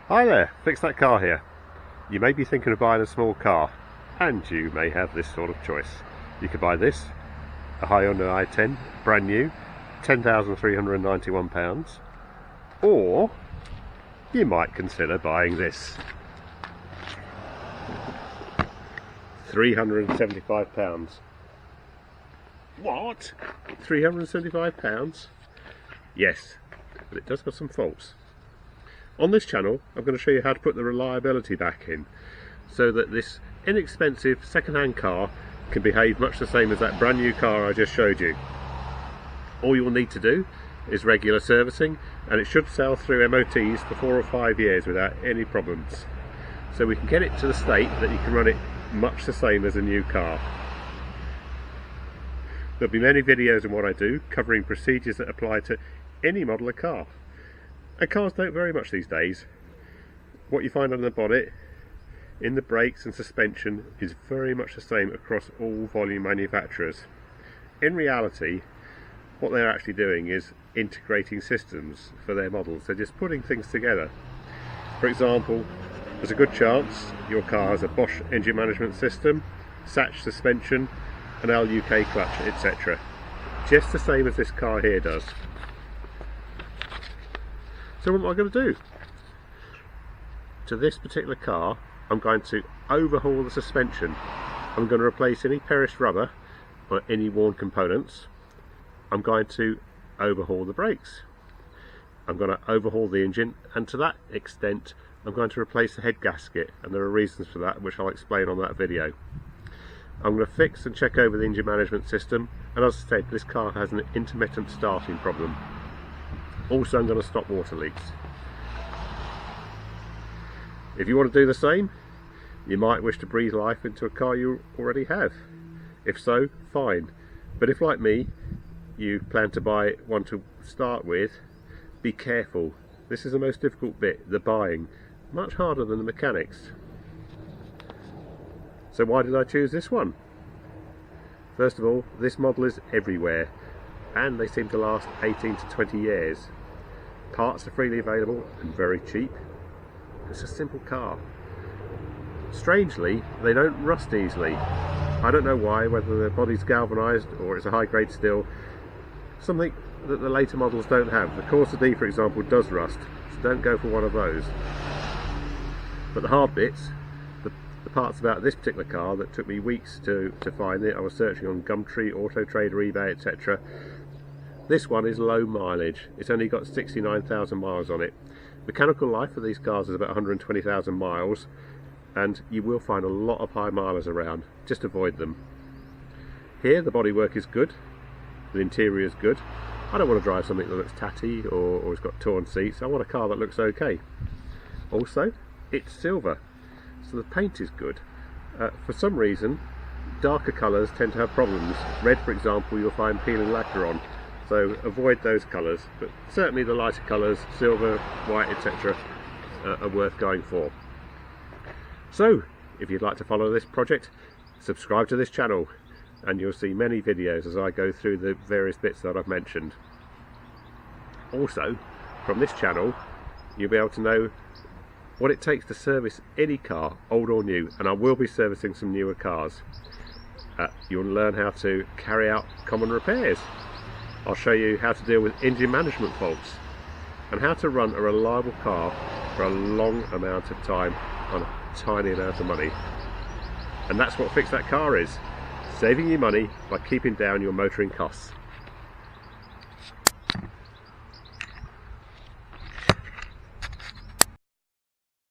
Hi there, Fix That Car here. You may be thinking of buying a small car, and you may have this sort of choice. You could buy this, a Hyundai i10, brand new, £10,391, or you might consider buying this, £375. What? £375? Yes, but it does got some faults. On this channel, I'm going to show you how to put the reliability back in, so that this inexpensive second-hand car can behave much the same as that brand new car I just showed you. All you'll need to do is regular servicing, and it should sail through MOTs for 4 or 5 years without any problems. So we can get it to the state that you can run it much the same as a new car. There'll be many videos on what I do, covering procedures that apply to any model of car. And cars don't vary much these days. What you find on the bonnet, in the brakes and suspension, is very much the same across all volume manufacturers. In reality, what they're actually doing is integrating systems for their models. They're just putting things together. For example, there's a good chance your car has a Bosch engine management system, Sach suspension, an LUK clutch, etc. Just the same as this car here does. So what am I going to do? To this particular car, I'm going to overhaul the suspension. I'm going to replace any perished rubber or any worn components. I'm going to overhaul the brakes. I'm going to overhaul the engine, and to that extent I'm going to replace the head gasket, and there are reasons for that which I'll explain on that video. I'm going to fix and check over the engine management system, and as I said, this car has an intermittent starting problem. Also, I'm going to stop water leaks. If you want to do the same, you might wish to breathe life into a car you already have. If so, fine. But if, like me, you plan to buy one to start with, be careful. This is the most difficult bit, the buying. Much harder than the mechanics. So why did I choose this one? First of all, this model is everywhere, and they seem to last 18 to 20 years. Parts are freely available and very cheap. It's a simple car. Strangely, they don't rust easily. I don't know why, whether the body's galvanised or it's a high-grade steel. Something that the later models don't have. The Corsa D, for example, does rust, so don't go for one of those. But the hard bits, the parts about this particular car that took me weeks to find it, I was searching on Gumtree, Auto Trader, eBay, etc. This one is low mileage. It's only got 69,000 miles on it. Mechanical life of these cars is about 120,000 miles, and you will find a lot of high milers around. Just avoid them. Here the bodywork is good, the interior is good. I don't want to drive something that looks tatty or has got torn seats. I want a car that looks okay. Also, it's silver, so the paint is good. For some reason, darker colours tend to have problems. Red, for example, you'll find peeling lacquer on. So avoid those colours, but certainly the lighter colours, silver, white, etc. Are worth going for. So, if you'd like to follow this project, subscribe to this channel, and you'll see many videos as I go through the various bits that I've mentioned. Also, from this channel, you'll be able to know what it takes to service any car, old or new, and I will be servicing some newer cars. You'll learn how to carry out common repairs. I'll show you how to deal with engine management faults, and how to run a reliable car for a long amount of time on a tiny amount of money. And that's what Fix That Car is, saving you money by keeping down your motoring costs.